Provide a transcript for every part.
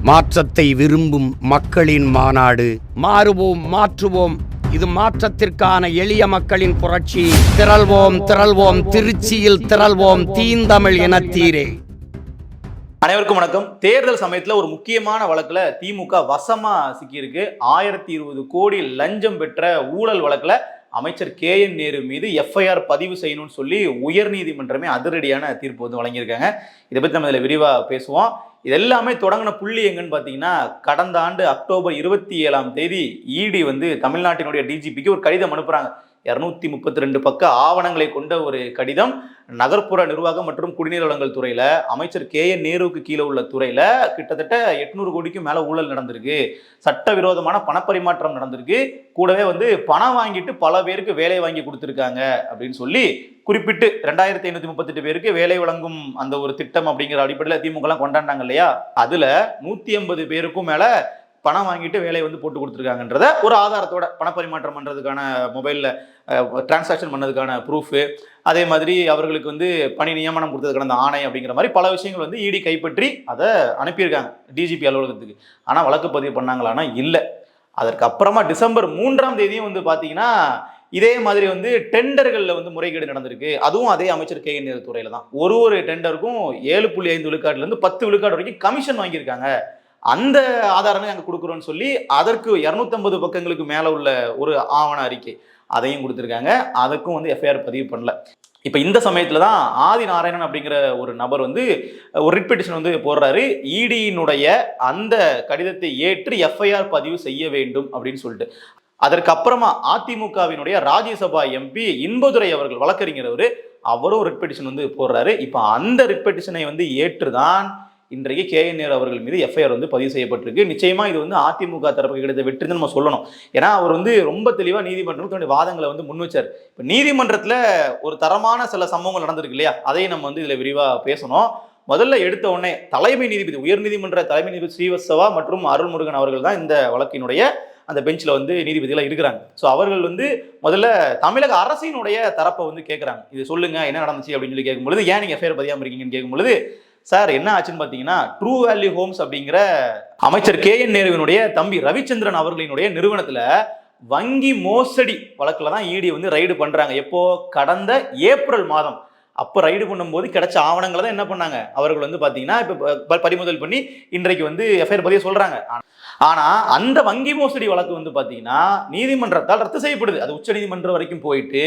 மாற்றத்தை விரும்பும் மக்களின் மாநாடு. மாறுவோம், மாற்றுவோம். இது மாற்றத்திற்கான எளிய மக்களின் புரட்சி. திரள்வோம், திரள்வோம், திருச்சியில் திரள்வோம், தீந்தமிழ் இனத்தீரே. அனைவருக்கும் வணக்கம். தேர்தல் சமயத்துல ஒரு முக்கியமான வழக்குல திமுக வசமா சிக்கியிருக்கு. 1020 கோடி லஞ்சம் பெற்ற ஊழல் வழக்குல அமைச்சர் KN நேரு மீது FIR பதிவு செய்யணும்னு சொல்லி உயர்நீதிமன்றமே அதிரடியான தீர்ப்பு வந்து வழங்கியிருக்காங்க. இதை பத்தி நம்ம இதில் விரிவா பேசுவோம். இது எல்லாமே தொடங்கின புள்ளி எங்கன்னு பார்த்தீங்கன்னா, கடந்த ஆண்டு அக்டோபர் 27 ED வந்து தமிழ்நாட்டினுடைய DGPக்கு ஒரு கடிதம் அனுப்புறாங்க. 232 பக்க ஆவணங்களை கொண்ட ஒரு கடிதம். நகர்ப்புற நிர்வாகம் மற்றும் குடிநீர் வழங்கல் துறையில அமைச்சர் KN நேருவுக்கு கீழே உள்ள துறையில கிட்டத்தட்ட 800 கோடிக்கும் மேல ஊழல் நடந்திருக்கு, சட்டவிரோதமான பணப்பரிமாற்றம் நடந்திருக்கு, கூடவே வந்து பணம் வாங்கிட்டு பல பேருக்கு வேலை வாங்கி கொடுத்துருக்காங்க அப்படின்னு சொல்லி குறிப்பிட்டு 2538 பேருக்கு வேலை வழங்கும் அந்த ஒரு திட்டம் அப்படிங்கிற அடிப்படையில் திமுக எல்லாம் கொண்டாண்டாங்க இல்லையா. அதுல 150 பேருக்கும் மேல பணம் வாங்கிட்டு வேலையை வந்து போட்டு கொடுத்துருக்காங்கன்றத ஒரு ஆதாரத்தோட பணப்பரிமாற்றம் பண்ணுறதுக்கான மொபைலில் டிரான்சாக்ஷன் பண்ணதுக்கான ப்ரூஃபு, அதே மாதிரி அவர்களுக்கு வந்து பணி நியமனம் கொடுத்ததுக்கான அந்த ஆணை அப்படிங்கிற மாதிரி பல விஷயங்கள் வந்து ED கைப்பற்றி அதை அனுப்பியிருக்காங்க DGP அலுவலகத்துக்கு. ஆனால் வழக்கு பதிவு பண்ணாங்களான்னா இல்லை. அதற்கு அப்புறமா டிசம்பர் 3 வந்து பார்த்தீங்கன்னா இதே மாதிரி வந்து டெண்டர்களில் வந்து முறைகேடு நடந்திருக்கு. அதுவும் அதே அமைச்சர் KN நேரு துறையில தான். ஒரு டெண்டருக்கும் 7.5 விழுக்காடுலேருந்து 10 விழுக்காடு வரைக்கும் கமிஷன் வாங்கியிருக்காங்க. அந்த ஆதாரமே அங்கே கொடுக்குறோன்னு சொல்லி அதற்கு 250 பக்கங்களுக்கு மேலே உள்ள ஒரு ஆவண அறிக்கை அதையும் கொடுத்துருக்காங்க. அதுக்கும் வந்து FIR பதிவு பண்ணல. இப்போ இந்த சமயத்தில் தான் ஆதி நாராயணன் அப்படிங்கிற ஒரு நபர் வந்து ஒரு ரிட் பெட்டிஷன் வந்து போடுறாரு. ED-யினுடைய அந்த கடிதத்தை ஏற்று FIR பதிவு செய்ய வேண்டும் அப்படின்னு சொல்லிட்டு. அதற்கு அப்புறமா அதிமுகவினுடைய ராஜ்யசபா MP இன்பதுரை அவர்கள், வழக்கறிஞர் அவரும் ரிட் பெட்டிஷன் வந்து போடுறாரு. இப்போ அந்த ரிட் பெட்டிஷனை வந்து ஏற்றுதான் இன்றைக்கு KN நேரு அவர்கள் மீது FIR வந்து பதிவு செய்யப்பட்டிருக்கு. நிச்சயமா இது வந்து அதிமுக தரப்புக்கு கிடைத்த வெற்றின்னு நம்ம சொல்லணும். ஏன்னா அவர் வந்து ரொம்ப தெளிவாக நீதிமன்றத்துடைய வாதங்களை வந்து முன் வச்சார். இப்போ நீதிமன்றத்தில் ஒரு தரமான சில சம்பவங்கள் நடந்திருக்கு இல்லையா, அதையும் நம்ம வந்து இதில் விரிவாக பேசணும். முதல்ல எடுத்த உடனே தலைமை நீதிபதி, உயர்நீதிமன்ற தலைமை நீதிபதி ஸ்ரீவத்சவா மற்றும் அருள்முருகன் அவர்கள் தான் இந்த வழக்கினுடைய அந்த பெஞ்சில் வந்து நீதிபதிகளாக இருக்கிறாங்க. ஸோ அவர்கள் வந்து முதல்ல தமிழக அரசினுடைய தரப்பை வந்து கேட்குறாங்க. இது சொல்லுங்க என்ன நடந்துச்சு அப்படின்னு சொல்லி கேட்கும்பொழுது, ஏன் நீங்கள் FIR பதியாமல் இருக்கீங்கன்னு கேட்கும்பொழுது, சார் என்ன ஆச்சுன்னு பார்த்தீங்கன்னா, ட்ரூ வேல்யூ ஹோம்ஸ் அப்படிங்கிற அமைச்சர் KN நேருவினுடைய தம்பி ரவிச்சந்திரன் அவர்களினுடைய நிறுவனத்தில் வங்கி மோசடி வழக்கில் தான் ED வந்து ரைடு பண்ணுறாங்க. எப்போ? கடந்த ஏப்ரல் மாதம். அப்போ ரைடு பண்ணும்போது கிடைச்ச ஆவணங்களை தான் என்ன பண்ணாங்க, அவர்கள் வந்து பார்த்தீங்கன்னா இப்போ பறிமுதல் பண்ணி இன்றைக்கு வந்து FIR பதிய சொல்கிறாங்க. ஆனால் அந்த வங்கி மோசடி வழக்கு வந்து பார்த்தீங்கன்னா நீதிமன்றத்தால் ரத்து செய்யப்படுது. அது உச்ச நீதிமன்றம் வரைக்கும் போயிட்டு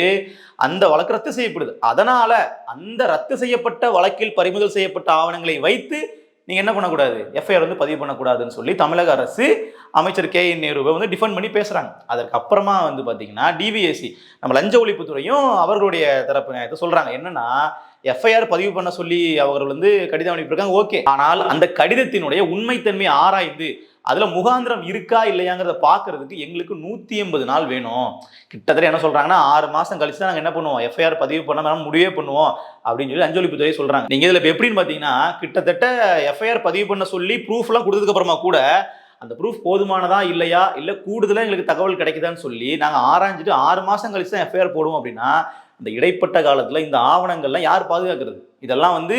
அந்த வழக்கு ரத்து செய்யப்படுது. அதனால அந்த ரத்து செய்யப்பட்ட வழக்கில் பறிமுதல் செய்யப்பட்ட ஆவணங்களை வைத்து நீங்க என்ன பண்ணக்கூடாது, FIR வந்து பதிவு பண்ணக்கூடாதுன்னு சொல்லி தமிழக அரசு அமைச்சர் KN நேருவை வந்து டிஃபெண்ட் பண்ணி பேசுறாங்க. அதற்கு அப்புறமா வந்து பாத்தீங்கன்னா DVSC நம்ம லஞ்ச ஒழிப்புத்துறையும் அவர்களுடைய தரப்பு நியாயத்தை சொல்றாங்க. என்னன்னா, FIR பதிவு பண்ண சொல்லி அவர்கள் வந்து கடிதம் அனுப்பியிருக்காங்க, ஓகே. ஆனால் அந்த கடிதத்தினுடைய உண்மைத்தன்மை ஆராய்ந்து அதுல முகாந்திரம் இருக்கா இல்லையாங்கிறத பாக்குறதுக்கு எங்களுக்கு 180 நாள் வேணும். கிட்டத்தட்ட என்ன சொல்றாங்கன்னா, 6 மாசம் கழிச்சு தான் நாங்க என்ன பண்ணுவோம், FIR பதிவு பண்ண முடிவே பண்ணுவோம் அப்படின்னு சொல்லி லஞ்ச ஒழிப்புத்துறை சொல்றாங்க. நீங்க இதுல எப்படின்னு பாத்தீங்கன்னா, கிட்டத்தட்ட FIR பதிவு பண்ண சொல்லி ப்ரூஃப் எல்லாம் கொடுத்ததுக்கு அப்புறமா கூட அந்த ப்ரூஃப் போதுமானதா இல்லையா, இல்ல கூடுதலா எங்களுக்கு தகவல் கிடைக்குதான்னு சொல்லி நாங்க ஆராய்ஞ்சிட்டு 6 மாசம் கழிச்சு தான் FIR போடுவோம் அப்படின்னா, இந்த இடைப்பட்ட காலத்துல இந்த ஆவணங்கள்லாம் யார் பாதுகாக்கிறது? இதெல்லாம் வந்து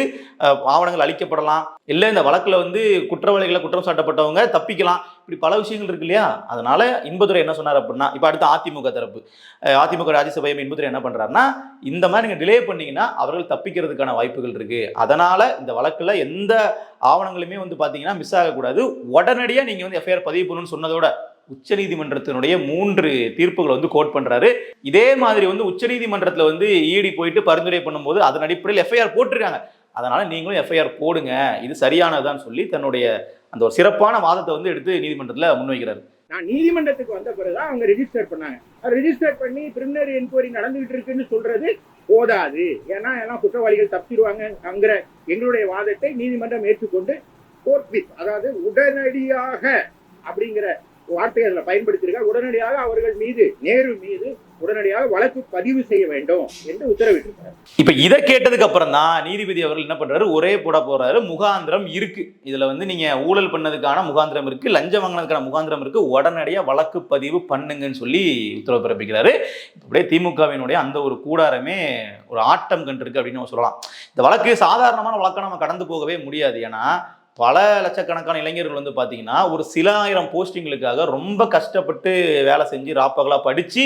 ஆவணங்கள் அளிக்கப்படலாம், இல்லை இந்த வழக்கில் வந்து குற்றவாளிகளை குற்றம் சாட்டப்பட்டவங்க தப்பிக்கலாம், இப்படி பல விஷயங்கள் இருக்கு இல்லையா. அதனால இன்பதுரை என்ன சொன்னார் அப்படின்னா, இப்போ அடுத்து அதிமுக தரப்பு, அதிமுக ராஜ்யசபா இன்பதுரை என்ன பண்றாருன்னா, இந்த மாதிரி நீங்க டிலே பண்ணீங்கன்னா அவர்கள் தப்பிக்கிறதுக்கான வாய்ப்புகள் இருக்கு. அதனால இந்த வழக்குல எந்த ஆவணங்களுமே வந்து பாத்தீங்கன்னா மிஸ் ஆகக்கூடாது, உடனடியாக நீங்க வந்து FIR பதிவு பண்ணணும்னு சொன்னதோட உச்ச நீதிமன்றத்தினுடைய 3 தீர்ப்புகள் வந்து கோட் பண்றாரு. இதே மாதிரி வந்து உச்ச நீதிமன்றத்தில் வந்து ED போயிட்டு பரிந்துரை பண்ணும்போது அதன் அடிப்படையில் FIR போட்டிருக்காங்க. அதனால நீங்களும் FIR போடுங்க, இது சரியானதுதான் சொல்லி தன்னுடைய அந்த ஒரு சிறப்பான வாதத்தை வந்து எடுத்து நீதிமன்றத்தில் முன்வைக்கிறாரு. நான் நீதிமன்றத்துக்கு வந்த பிறகுதான் அவங்க ரெஜிஸ்டர் பண்ணாங்க. ரெஜிஸ்டர் பண்ணி பிரிமினரி என்கொயரி நடந்துகிட்டு இருக்குன்னு சொல்றது போதாது, ஏன்னா எல்லாம் குற்றவாளிகள் தப்பிடுவாங்கங்கிற எங்களுடைய வாதத்தை நீதிமன்றம் ஏற்றுக்கொண்டு கோர்ட், அதாவது உடனடியாக அப்படிங்கிற வார்த்தை அதில் பயன்படுத்தியிருக்காங்க. உடனடியாக அவர்கள் மீது, நேரு மீது உடனடியாக வழக்கு பதிவு செய்ய வேண்டும் என்று உத்தரவிட்டிருக்கிறார். இப்ப இதை கேட்டதுக்கு அப்புறம் தான் நீதிபதி அவர்கள் என்ன பண்றாரு, ஒரே போட போறாரு, முகாந்திரம் இருக்கு, இதுல வந்து நீங்க ஊழல் பண்ணதுக்கான முகாந்திரம் இருக்கு, லஞ்சம் வாங்கினதுக்கான முகாந்திரம் இருக்கு, உடனடியா வழக்கு பதிவு பண்ணுங்கன்னு சொல்லி உத்தரவு பிறப்பிக்கிறாரு. அப்படியே திமுகவினுடைய அந்த ஒரு கூடாரமே ஒரு ஆட்டம் கண்டிருக்கு அப்படின்னு சொல்லலாம். இந்த வழக்கு சாதாரணமான வழக்கை நம்ம கடந்து போகவே முடியாது. ஏன்னா பல லட்சக்கணக்கான இளைஞர்கள் வந்து பார்த்தீங்கன்னா ஒரு சில ஆயிரம் போஸ்டிங்களுக்காக ரொம்ப கஷ்டப்பட்டு வேலை செஞ்சு ராப்பகலாக படித்து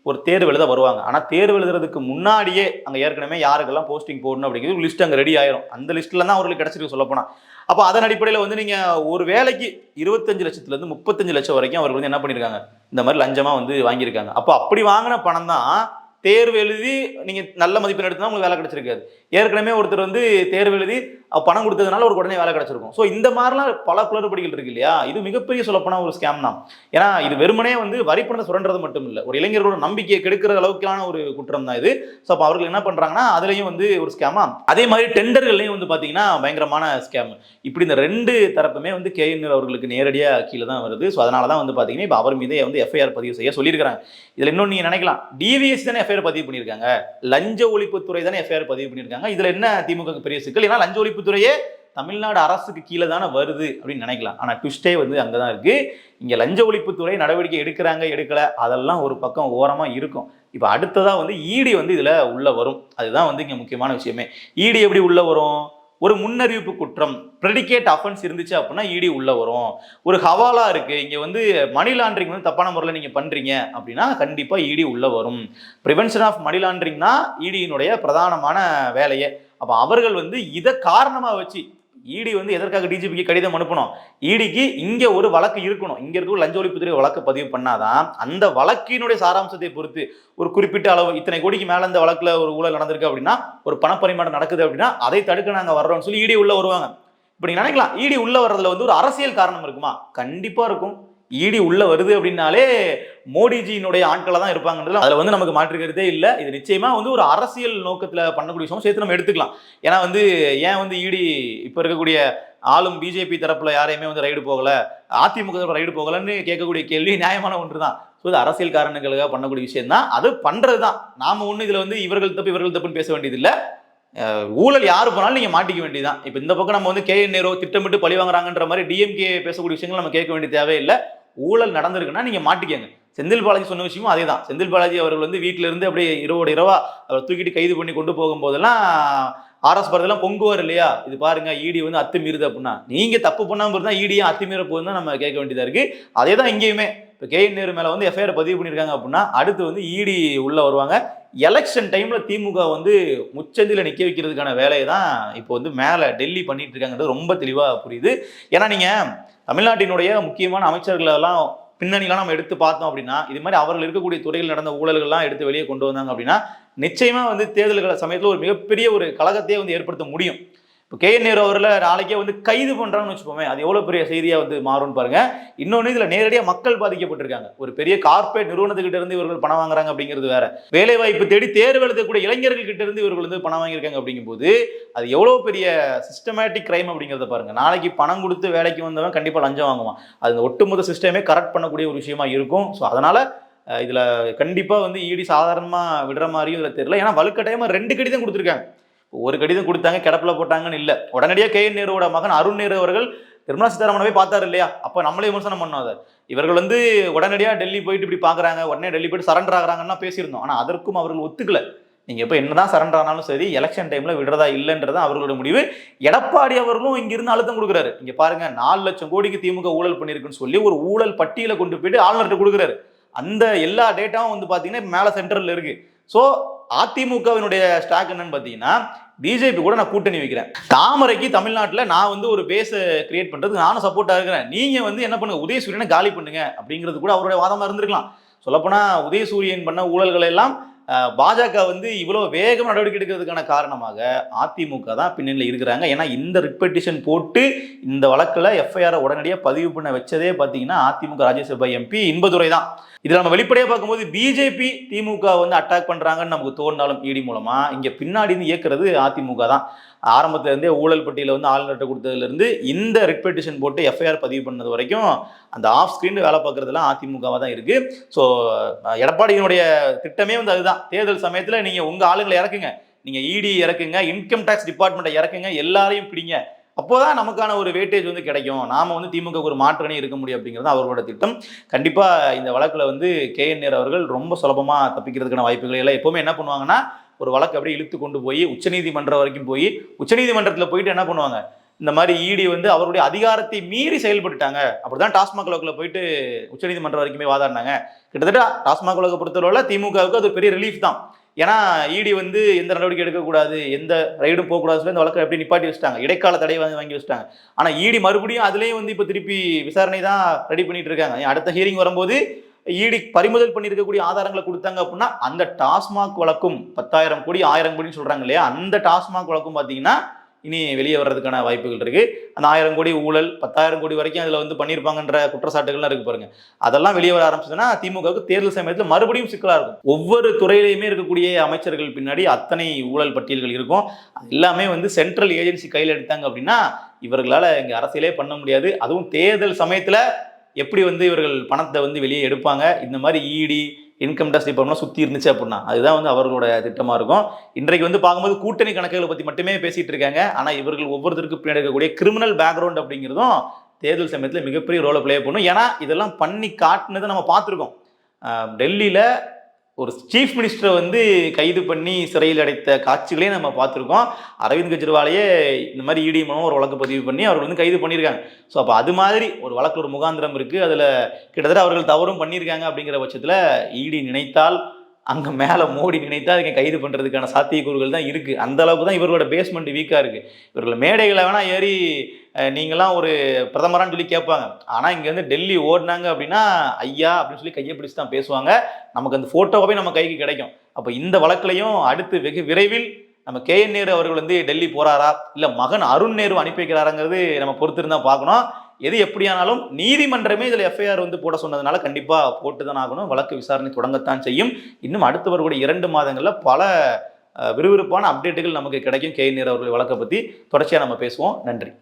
ஒரு தேர்வு எழுத வருவாங்க. ஆனால் தேர்வு எழுதுறதுக்கு முன்னாடியே அங்கே ஏற்கனவே யாருக்கெல்லாம் போஸ்டிங் போடணும் அப்படிங்கிறது ஒரு லிஸ்ட் அங்கே ரெடி ஆயிரும். அந்த லிஸ்ட்டில் தான் அவர்களுக்கு கிடச்சிருக்கு சொல்லப்போனால். அப்போ அதன் அடிப்படையில் வந்து நீங்கள் ஒரு வேலைக்கு 25 லட்சத்துலேருந்து 35 லட்சம் வரைக்கும் அவர்கள் வந்து என்ன பண்ணியிருக்காங்க, இந்த மாதிரி லஞ்சமாக வந்து வாங்கியிருக்காங்க. அப்போ அப்படி வாங்கின பணம் தான் தேர்வு எழுதி நீங்கள் நல்ல மதிப்பெண் எடுத்தா உங்களுக்கு வேலை கிடைச்சிருக்காது. ஏற்கனவே ஒருத்தர் வந்து தேர்வு எழுதி பணம் கொடுத்ததுனால ஒரு உடனே வேலை கிடைச்சிருக்கும். ஸோ இந்த மாதிரிலாம் பல குளறுபடிகள் இருக்கு இல்லையா? இது மிகப்பெரிய சொல்லப்போனால் ஒரு ஸ்கேம் தான். ஏன்னா இது வெறுமனே வந்து வரிப்பணத்தை சுரண்டது மட்டும் இல்லை, ஒரு இளைஞர்களோட நம்பிக்கையை கெடுக்கிற அளவுக்கான ஒரு குற்றம் தான் இது. ஸோ அப்போ அவர்கள் என்ன பண்ணுறாங்கன்னா அதுலேயும் வந்து ஒரு ஸ்கேமா, அதே மாதிரி டெண்டர்கள்லையும் வந்து பார்த்தீங்கன்னா பயங்கரமான ஸ்கேம். இப்படி இந்த ரெண்டு தரப்புமே வந்து KN அவர்களுக்கு நேரடியாக கீழே தான் வருது. ஸோ அதனால தான் வந்து பார்த்தீங்கன்னா இப்போ அவர் மீதே வந்து FIR பதிவு செய்ய சொல்லியிருக்கிறாங்க. இதில் இன்னொன்று நீங்கள் நினைக்கலாம், DVS தானே FIR பதிவு பண்ணியிருக்காங்க, லஞ்ச ஒழிப்புத்துறை தானே FIR பதிவு பண்ணியிருக்காங்க, இதில் என்ன திமுக பெரிய சிக்கல்? ஏன்னா லஞ்ச ஒழிப்புத்துறையே தமிழ்நாடு அரசுக்கு கீழே தானே வருது அப்படின்னு நினைக்கலாம். ஆனால் ட்விஸ்டே வந்து அங்கே தான் இருக்குது. இங்கே லஞ்ச ஒழிப்புத்துறை நடவடிக்கை எடுக்கிறாங்க எடுக்கலை அதெல்லாம் ஒரு பக்கம் ஓரமாக இருக்கும். இப்போ அடுத்ததாக வந்து ED வந்து இதில் உள்ளே வரும். அதுதான் வந்து இங்கே முக்கியமான விஷயமே. ED எப்படி உள்ளே வரும்? ஒரு முன்னறிவிப்பு குற்றம் ப்ரெடிகேட் அஃபென்ஸ் இருந்துச்சு அப்படின்னா ED உள்ளே வரும். ஒரு ஹவாலா இருக்குது, இங்கே வந்து மணி லாண்ட்ரிங் வந்து தப்பான முறையில் நீங்கள் பண்ணுறீங்க அப்படின்னா கண்டிப்பாக ED உள்ளே வரும். ப்ரிவென்ஷன் ஆஃப் மணி லாண்ட்ரிங் தான் ED-னுடைய பிரதானமான வேலையே. அப்போ அவர்கள் வந்து இதை காரணமாக வச்சு ED வந்து எதற்காக DGPக்கு கடிதம் அனுப்பணும், EDக்கு இங்கே ஒரு வழக்கு இருக்கணும், இங்கே இருக்க லஞ்ச ஒழிப்புத்துறை வழக்கு பதிவு பண்ணாதான் அந்த வழக்கினுடைய சாராம்சத்தை பொறுத்து ஒரு குறிப்பிட்ட அளவு இத்தனை கோடிக்கு மேலே இந்த வழக்கில் ஒரு ஊழல் நடந்திருக்கு அப்படின்னா, ஒரு பணப்பரிமாற்றம் நடக்குது அப்படின்னா அதை தடுக்க நாங்கள் வர்றோம்னு சொல்லி ED உள்ள வருவாங்க. இப்படி நினைக்கலாம். ED உள்ள வர்றதுல வந்து ஒரு அரசியல் காரணம் இருக்குமா? கண்டிப்பாக இருக்கும். ED உள்ள வருது அப்படின்னாலே மோடிஜியினுடைய ஆட்களை தான் இருப்பாங்கன்றது அதில் வந்து நமக்கு மாற்றுக்கிறதே இல்லை. இது நிச்சயமாக வந்து ஒரு அரசியல் நோக்கத்தில் பண்ணக்கூடிய விஷயம் சேர்த்து நம்ம எடுத்துக்கலாம். ஏன்னா வந்து ஏன் வந்து ED இப்போ இருக்கக்கூடிய ஆளும் BJP தரப்பில் யாரையுமே வந்து ரைடு போகலை, அதிமுக தரப்பில் ரைடு போகலைன்னு கேட்கக்கூடிய கேள்வி நியாயமான ஒன்று தான். ஸோ இது அரசியல் காரணங்களுக்காக பண்ணக்கூடிய விஷயம் தான். அது பண்ணுறது தான். நாம் ஒன்றும் இதில் வந்து இவர்கள் தப்புன்னு பேச வேண்டியதில்லை. ஊழல் யாரு போனாலும் நீங்க மாட்டிக்க வேண்டியதான். இப்போ இந்த பக்கம் நம்ம வந்து KN நேரு திட்டமிட்டு பழி வாங்குறாங்கன்ற மாதிரி DMK பேசக்கூடிய விஷயங்கள் நம்ம கேட்க வேண்டிய தேவையில்லை. ஊழல் நடந்திருக்குன்னா நீங்க மாட்டிக்கங்க. செந்தில் பாலாஜி சொன்ன விஷயமும் அதே தான். செந்தில் பாலாஜி அவர்கள் வந்து வீட்டில இருந்து அப்படியே இரவா அவர் தூக்கிட்டு கைது பண்ணி கொண்டு போகும்போதெல்லாம் RS பரதெல்லாம் பொங்குவார் இல்லையா, இது பாருங்க ED வந்து அத்துமீறுது அப்படின்னா, நீங்க தப்பு பண்ணாம இருந்தா ED அத்துமீற போகுதுன்னு நம்ம கேட்க வேண்டியதா இருக்கு. அதே தான் இங்கேயுமே. இப்போ KN நேரு மேல வந்து FIR பதிவு பண்ணியிருக்காங்க அப்படின்னா அடுத்து வந்து ED உள்ள வருவாங்க. எலெக்ஷன் டைம்ல திமுக வந்து முச்சந்தில நிக்க வைக்கிறதுக்கான வேலையை தான் இப்போ வந்து மேலே டெல்லி பண்ணிட்டு இருக்காங்கிறது ரொம்ப தெளிவா புரியுது. ஏன்னா நீங்க தமிழ்நாட்டினுடைய முக்கியமான அமைச்சர்கள் எல்லாம் பின்னணிலாம் நம்ம எடுத்து பார்த்தோம் அப்படின்னா, இது மாதிரி அவர்கள் இருக்கக்கூடிய துறையில் நடந்த ஊழல்கள்லாம் எடுத்து வெளியே கொண்டு வந்தாங்க அப்படின்னா நிச்சயமா வந்து தேர்தல்கள் சமயத்தில் ஒரு மிகப்பெரிய ஒரு கழகத்தையே வந்து ஏற்படுத்த முடியும். இப்போ KN நேரு அவர்களை நாளைக்கே வந்து கைது பண்ணுறாங்கன்னு வச்சுப்போமே, அது எவ்வளோ பெரிய செய்தியாக வந்து மாறும்னு பாருங்க. இன்னொன்று இதில் நேரடியாக மக்கள் பாதிக்கப்பட்டிருக்காங்க. ஒரு பெரிய கார்பரேட் நிறுவனத்துக்கிட்ட இருந்து இவர்கள் பணம் வாங்குறாங்க அப்படிங்கிறது வேற, வேலை வாய்ப்பு தேடி தேர்வு எழுதக்கூடிய இளைஞர்கள் கிட்ட இருந்து இவர்கள் வந்து பணம் வாங்கியிருக்காங்க அப்படிங்கும்போது அது எவ்வளோ பெரிய சிஸ்டமேட்டிக் கிரைம் அப்படிங்கிறத பாருங்க. நாளைக்கு பணம் கொடுத்து வேலைக்கு வந்தவன் கண்டிப்பாக லஞ்சம் வாங்குவான். அது ஒட்டுமொத்த சிஸ்டமே கரெக்ட் பண்ணக்கூடிய ஒரு விஷயமா இருக்கும். ஸோ அதனால இதில் கண்டிப்பாக வந்து ED சாதாரணமாக விடுற மாதிரியும் இதில் தெரியல. ஏன்னா வலுக்கட்டாயமாக 2 கடிதம் கொடுத்துருக்காங்க. ஒரு கடிதம் கொடுத்தாங்க, கிடப்பில் போட்டாங்கன்னு இல்லை. உடனடியாக KN நேருவோட மகன் அருண் நேரு அவர்கள் நிர்மலா சீதாராமனவே பார்த்தாரு இல்லையா, அப்போ நம்மளே விமர்சனம் பண்ணோம். அதை இவர்கள் வந்து உடனடியாக டெல்லி போயிட்டு இப்படி பார்க்குறாங்க, உடனே டெல்லி போயிட்டு சரண்டர் ஆகிறாங்கன்னா பேசியிருந்தோம். ஆனால் அதற்கும் அவர்கள் ஒத்துக்கல. நீங்கள் இப்போ என்னதான் சரண்டர் ஆனாலும் சரி எலெக்ஷன் டைமில் விடுறதா இல்லைன்றதான் அவர்களோட முடிவு. எடப்பாடி அவர்களும் இங்கிருந்து அழுத்தம் கொடுக்குறாரு. இங்கே பாருங்க 4 லட்சம் கோடிக்கு திமுக ஊழல் பண்ணியிருக்குன்னு சொல்லி ஒரு ஊழல் பட்டியலை கொண்டு போயிட்டு ஆளுநர்கிட்ட கொடுக்குறாரு. அந்த எல்லா டேட்டாவும் வந்து பார்த்தீங்கன்னா மேலே சென்டரில் இருக்கு. ஸோ அதிமுகவினுடைய ஸ்டாக் என்னன்னு பார்த்தீங்கன்னா BJP கூட நான் கூட்டணி வைக்கிறேன், தாமரைக்கு தமிழ்நாட்டில் நான் வந்து ஒரு பேஸை கிரியேட் பண்ணுறதுக்கு நானும் சப்போர்ட்டாக இருக்கிறேன், நீங்கள் வந்து என்ன பண்ணுங்க உதயசூரியனை காலி பண்ணுங்க அப்படிங்கிறது கூட அவருடைய வாதமாக இருந்திருக்கலாம். சொல்லப்போனால் உதயசூரியன் பண்ண ஊழல்களை எல்லாம் பாஜக வந்து இவ்வளோ வேகம் நடவடிக்கை எடுக்கிறதுக்கான காரணமாக அதிமுக தான் பின்னணியில் இருக்கிறாங்க. ஏன்னா இந்த ரிட் பெட்டிஷன் போட்டு இந்த வழக்கில் FIR உடனடியாக பதிவு பண்ண வச்சதே பார்த்தீங்கன்னா அதிமுக ராஜ்யசபா MP இன்பதுரை தான். இதில் நம்ம வெளிப்படையாக பார்க்கும்போது BJP திமுக வந்து அட்டாக் பண்ணுறாங்கன்னு நமக்கு தோணினாலும் ED மூலமாக இங்கே பின்னாடி இருந்து இயக்குறது அதிமுக தான். ஆரம்பத்திலேருந்தே ஊழல் பட்டியலை வந்து ஆளுநர்கிட்ட கொடுத்ததுலேருந்து இந்த ரிட் பெட்டிஷன் போட்டு FIR பதிவு பண்ணது வரைக்கும் அந்த ஆஃப் ஸ்க்ரீன் வேலை பார்க்குறதுலாம் அதிமுகவாக தான் இருக்குது. ஸோ எடப்பாடியினுடைய திட்டமே வந்து அதுதான். தேர்தல் சமயத்தில் நீங்கள் உங்கள் ஆளுங்களை இறக்குங்க, நீங்கள் ED இறக்குங்க, இன்கம் டேக்ஸ் டிபார்ட்மெண்ட்டை இறக்குங்க, எல்லாரையும் பிடிங்க, அப்போதான் நமக்கான ஒரு வெயிட்டேஜ் வந்து கிடைக்கும், நாம வந்து திமுக ஒரு மாற்றணி இருக்க முடியும் அப்படிங்கிறது அவர்களோட திட்டம். கண்டிப்பாக இந்த வழக்கில் வந்து KN நேரு அவர்கள் ரொம்ப சுலபமாக தப்பிக்கிறதுக்கான வாய்ப்புகள் எல்லாம் எப்போவுமே என்ன பண்ணுவாங்கன்னா ஒரு வழக்கு அப்படியே இழுத்து கொண்டு போய் உச்சநீதிமன்றம் வரைக்கும் போய் உச்சநீதிமன்றத்தில் போயிட்டு என்ன பண்ணுவாங்க, இந்த மாதிரி இடி வந்து அவருடைய அதிகாரத்தை மீறி செயல்பட்டுட்டாங்க. அப்படிதான் டாஸ்மாக் வழக்குல போயிட்டு உச்சநீதிமன்றம் வரைக்குமே வாதாடினாங்க. கிட்டத்தட்ட டாஸ்மாக் வழக்கு பொறுத்தவரை திமுகவுக்கு அது பெரிய ரிலீஃப் தான். ஏன்னா இடி வந்து எந்த நடவடிக்கை எடுக்கக்கூடாது, எந்த ரைடும் போகக்கூடாது சொல்லி இந்த வழக்கை எப்படி நிப்பாட்டி வச்சுட்டாங்க, இடைக்கால தடை வாங்கி வச்சுட்டாங்க. ஆனால் இடி மறுபடியும் அதுலேயும் வந்து இப்போ திருப்பி விசாரணை தான் ரெடி பண்ணிட்டு இருக்காங்க. அடுத்த ஹியரிங் வரும்போது இடி பறிமுதல் பண்ணியிருக்கக்கூடிய ஆதாரங்களை கொடுத்தாங்க அப்படின்னா அந்த டாஸ்மாக் வழக்கும் 10,000 கோடி 1000 கோடின்னு சொல்றாங்க இல்லையா, அந்த டாஸ்மாக் வழக்கும் பார்த்தீங்கன்னா இனி வெளியே வர்றதுக்கான வாய்ப்புகள் இருக்கு. அந்த 1000 கோடி ஊழல் 10,000 கோடி வரைக்கும் அதுல வந்து பண்ணியிருப்பாங்கன்ற குற்றச்சாட்டுகள்லாம் இருக்கு பாருங்க. அதெல்லாம் வெளியே வர ஆரம்பிச்சதுன்னா திமுகவுக்கு தேர்தல் சமயத்தில் மறுபடியும் சிக்கலா இருக்கும். ஒவ்வொரு துறையிலையுமே இருக்கக்கூடிய அமைச்சர்கள் பின்னாடி அத்தனை ஊழல் பட்டியல்கள் இருக்கும். எல்லாமே வந்து சென்ட்ரல் ஏஜென்சி கையில் எடுத்தாங்க அப்படின்னா இவர்களால இங்க அரசியலே பண்ண முடியாது. அதுவும் தேர்தல் சமயத்துல எப்படி வந்து இவர்கள் பணத்தை வந்து வெளியே எடுப்பாங்க, இந்த மாதிரி இடி இன்கம் டேக்ஸ் டிபார்ட்மெண்ட் சுற்றி இருந்துச்சு அப்படின்னா அதுதான் வந்து அவர்களோட திட்டமாக இருக்கும். இன்றைக்கு வந்து பார்க்கும்போது கூட்டணி கணக்குகளை பற்றி மட்டுமே பேசிட்டு இருக்காங்க. ஆனால் இவர்கள் ஒவ்வொருத்தருக்கு பின்னாடி இருக்கக்கூடிய கிரிமினல் பேக்ரவுண்ட் அப்படிங்கிறதும் தேர்தல் சமயத்தில் மிகப்பெரிய ரோலை பிளே பண்ணும். ஏன்னா இதெல்லாம் பண்ணி காட்டுனதை நம்ம பார்த்துருக்கோம். டெல்லியில் ஒரு சீஃப் மினிஸ்டரை வந்து கைது பண்ணி சிறையில் அடைத்த காட்சிகளையும் நம்ம பார்த்துருக்கோம். அரவிந்த் கெஜ்ரிவாலையே இந்த மாதிரி இடி மூலமாக ஒரு வழக்கு பதிவு பண்ணி அவர்கள் வந்து கைது பண்ணியிருக்காங்க. ஸோ அப்போ அது மாதிரி ஒரு வழக்கு ஒரு முகாந்திரம் இருக்குது. அதில் கிட்டத்தட்ட அவர்கள் தவறும் பண்ணியிருக்காங்க. அப்படிங்கிற பட்சத்தில் இடி நினைத்தால் அங்கே மேலே மோடி நினைத்தால் அதுக்கு கைது பண்ணுறதுக்கான சாத்தியக்கூறுகள் தான் இருக்குது. அந்த அளவுக்கு தான் இவர்களோட பேஸ்மெண்ட் வீக்காக இருக்குது. இவர்கள் மேடைகளை வேணால் ஏறி நீங்களாம் ஒரு பிரதமரான்னு சொல்லி கேட்பாங்க. ஆனால் இங்கே வந்து டெல்லி ஓடினாங்க அப்படின்னா ஐயா அப்படின்னு சொல்லி கையை பிடிச்சி தான் பேசுவாங்க. நமக்கு அந்த ஃபோட்டோவே நம்ம கைக்கு கிடைக்கும். அப்போ இந்த வழக்குலையும் அடுத்து வெகு விரைவில் நம்ம KN நேரு அவர்கள் வந்து டெல்லி போகிறாரா இல்லை மகன் அருண் நேரு அனுப்பி வைக்கிறாருங்கிறது நம்ம பொறுத்திருந்தா பார்க்கணும். எது எப்படியானாலும் நீதிமன்றமே இதில் FIR வந்து போட சொன்னதுனால கண்டிப்பாக போட்டு தான் ஆகணும். வழக்கு விசாரணை தொடங்கத்தான் செய்யும். இன்னும் அடுத்து வரக்கூடிய 2 மாதங்களில் பல விறுவிறுப்பான அப்டேட்டுகள் நமக்கு கிடைக்கும். KN நேரு அவர்கள் வழக்கை பற்றி தொடர்ச்சியாக நம்ம பேசுவோம். நன்றி.